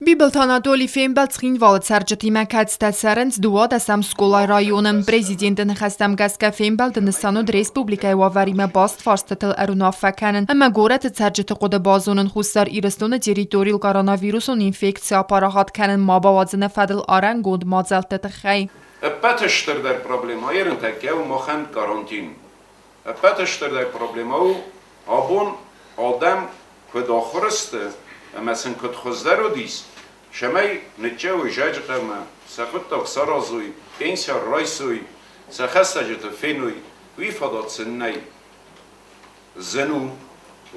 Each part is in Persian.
Bibeltanadoli Fembeltskin valetsarjati makatstatsarens duad asam skolai rajonen. Presidenten gestem gaska Fembeltenestanud Respublikai wavarime bast farstatel erunafakanen. Ama goret tsarjati qode bazonen khustar irestone territorial koronavirusun infektsiya aparahat kanen mabawadzene fadel arangund mazaltet khay. Patashter der problema yerintek ev mohan karantin. Patashter der problema abun adam kdakhorste مثلا کد خزده رو دیس شمای نتیجه و جاج قرمه سخت تاکسار آزوی اینسیا رایسوی سخست جت فینوی وی فدات سنی زنو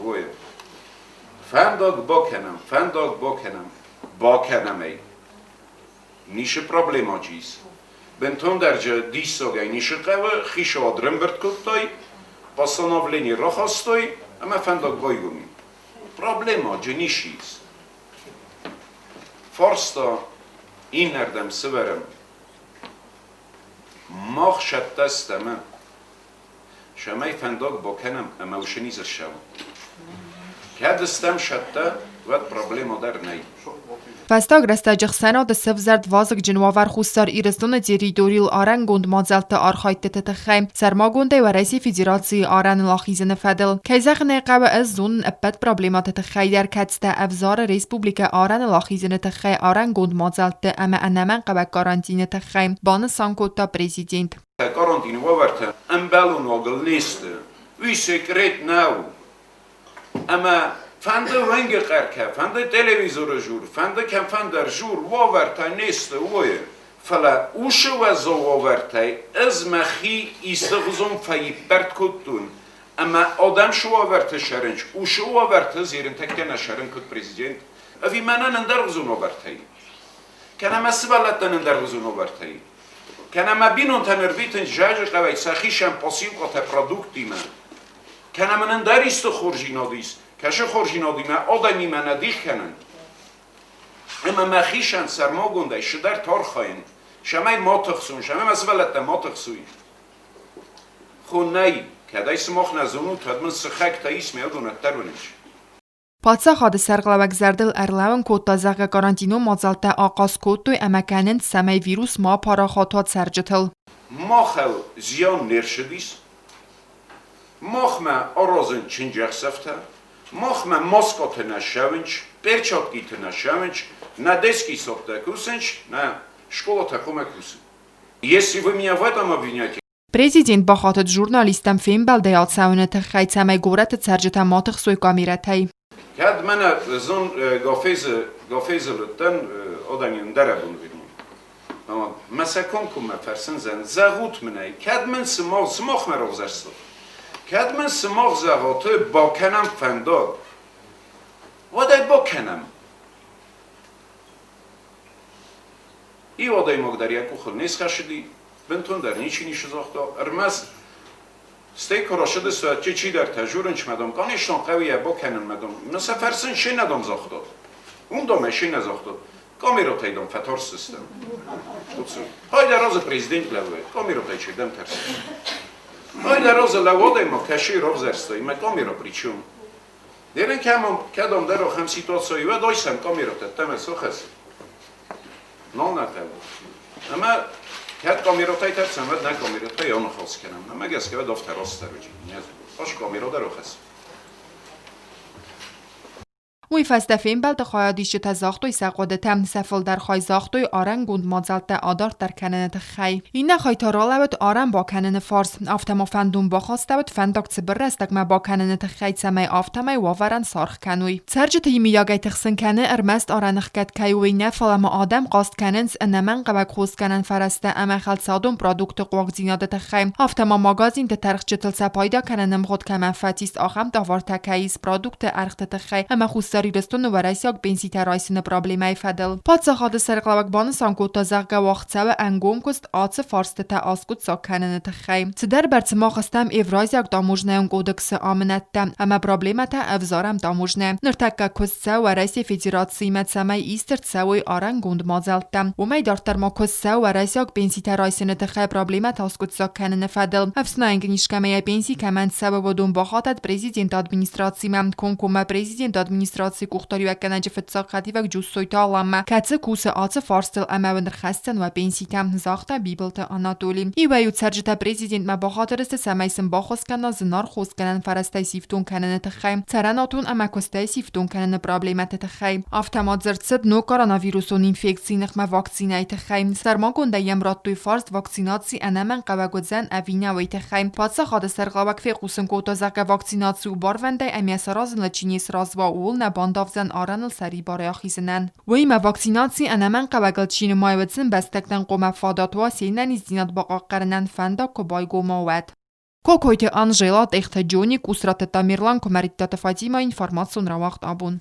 وی فندق باکنم ای نیش پرابلم آجیز بنتون درجه دیسوگای نیش قوه خیش آدرم برد کتای پاساناولینی را خواستای اما فندق بایگونی Problema genişiz. Forsta inerdem severim. Mach şattasteme. Şamay fendak bakanım ama uşeniz erşam. Kadestem şatta ve problema der ney. Vastag restajıq sənad sevzərd vazıq cinvavar xustar irestone territorial arangund mazalta arxaytete xaym sermagunde və Rəsi Federasiya aran laxizene fədel kayzaxne qava azun əbbət problematete xaydər katsta avzar Respublika aran laxizene xay arangund mazalta ama anaman qava karantinete xaym banı sankota prezident. Karantini vavarta embelun ogl liste. Vi sekret now. Ama فنده ونگ قرکه فنده تلویزور جور فنده کم فنده جور واورتای نیست وی فلا اوش و زو واورتای از مخی استغزم فی برد کدون اما آدم شو واورت شرنج اوش واورت زیرن تکن شرن کد پرزیدنت اوی منن اندرغزون واورتای کنم اسبالتن اندرغزون واورتای کنم بینون تنربیتن جاج قوی سخیشم پاسیو قطع پرودکتی من کنم اندریست خورجینادیست کاش خورجینادی ما آدمی من ندیخ کنن اما مخیشن سرما گنده شدر تار خواهین شمای ما تخصون شمای مسئولت ما تخصوی خون نی که دای سماخ نزونو تدمن سخک تا ایسمی ادونت ترونش پادسا خاد سرقلوک زردل ارلاون کوتا زغ کارانتینو مازالتا آقاس کوتوی امکنند سمی ویروس ما پارا خاطات سرجتل ماخل زیان نرشدیس ماخمه آرازن چنجخ سفته مخم ماسکات نشونچ، پرچاتگیت نشونچ، نه دسکی ساخته کوسنچ، نه شکل تکومه کوسن. Если вы меня в этом обвиняете. Президент با خاطر ژورنالیستم فیلم بلدیات سوانت خیت سمی گورت ترجمه ماتخ سوی کامیرتی. کد من زن گافیز لطن آدمی دربون بیرون. اما مثلا کم فرسن زن زغوت منی. کد من سماخ مرازرست. کد من سماخ زغاته با کنم فنداد وادای با کنم ای وادای مقداری اکو خل نیست خشدی بنتون در نیچی نیش زاختا ارمز ستی کراشده سوید چی در تجورنچ مدام کانشتان قویه با کنم مدام مثلا فرسن شی ندام زاختا اون دامه شی نزاختا کامیرا تایدام فتار سیستم های در راز پریزیدنت لوه کامیرا تای چیدم ترسیم های در راز لواده ما کشی رو زرستایی ما کامیرا پریچون دیرن که همون کدام در رو هم سیتواسایی و دایستم کامیرا تتم سو خست نال نتاو اما کد کامیرا تای ترسم و نه کامیرا تای آنو خواست کنم اما گست که دافت راست در بجیم باش کامیرا در رو خست وی فستفیم بلد خواهدیش تزاختوی سقودتم سفل در خواهی زاختوی آرن گوند مازالت آدار در کننت خی. این نخواهی تارالوت آرن با کنن فارس. آفتما فندون با خواستوت فنداکت برستک ما با کننت خی سمی آفتمای وافرن سارخ کنوی. سرجت یمیاگی تخسن کنه ارمست آرنخ کد کیوی نفل ما آدم قاست کننس انمن قبک خوز کنن فرسته اما خلط سادون پرادوکت قوق زینادت خیم. آفتما ماگازین ترخ جتل سپایدا کننم خود کمن فتیست آخم داور تکیس پرادوکت ارختت خی اما رستون و رئیسیاک بنسی ترایسین پرابلمای فدل. پادسا خاد سرقلوک بان سانکوتا زغ وقت و انگوم کست آتس فارست تا آسکوت ساکننت خیم. صدر برت ما خستم ایورازیاک داموجنه اون کودکس آمنت دم اما پرابلمات افزارم داموجنه. نرتک کست و رئیس فدراسیون مت سمی ایسترت سوی آرنگوند مازلتم. و می دارتر ما کست و رئیسیاک بنسی ترایسین تخی پرابلمات آسکوت ساکنن فدل. افسنا انگلیش کمی بنسی کمان سبب دون باخاتت پرزیدنت ادمینستراسیون کنکوم پرزیدنت ادمینستراسیون Սարացի կուխտարի վականաջը ֆծակ խատիվակ ջուսոյտա լամա կացը կուսը ացը ֆարստել ամավնդր խաստան ու պենսիտամ զախտա բիբլտը անատոլի իվայու ցարջտա պրեզիդենտ մաբախատերստը սամայսն բախոսկանա զնար խոսկանան ֆարաստայ սիֆտուն կանանը թխայ ցարանատուն ամակոստայ սիֆտուն կանանը պրոբլեմատը թխայ ավտոմատզրցդ նո կորոնավիրուսոն ինֆեկցիի նխմա վակցինայ թխայ սարմակոնդայ յամրատույ ֆարստ վակցինացի անաման կավագոձան ավինավայ թխայ բացա խադսեր գավակ ֆեխուսն կոտոզակա վակցինացի ու բարվանդայ ամյասարազն լչինիս ռազվա ուլնա բանդավզան արանլ սարի բարեախիզնան վայմա վակցինացի անաման կավագալչինը մայվցն բաստակտան կոմա ֆադատوا սինան իզդինատ բaqaqarnan fanda կոբայ գոմովատ Կոկոյթը Անժելա տեխթը Ջոնի կուսրատը Տամիռլան կոմարիտտը Ֆատիմա ինֆորմացիոն რავախտ աբուն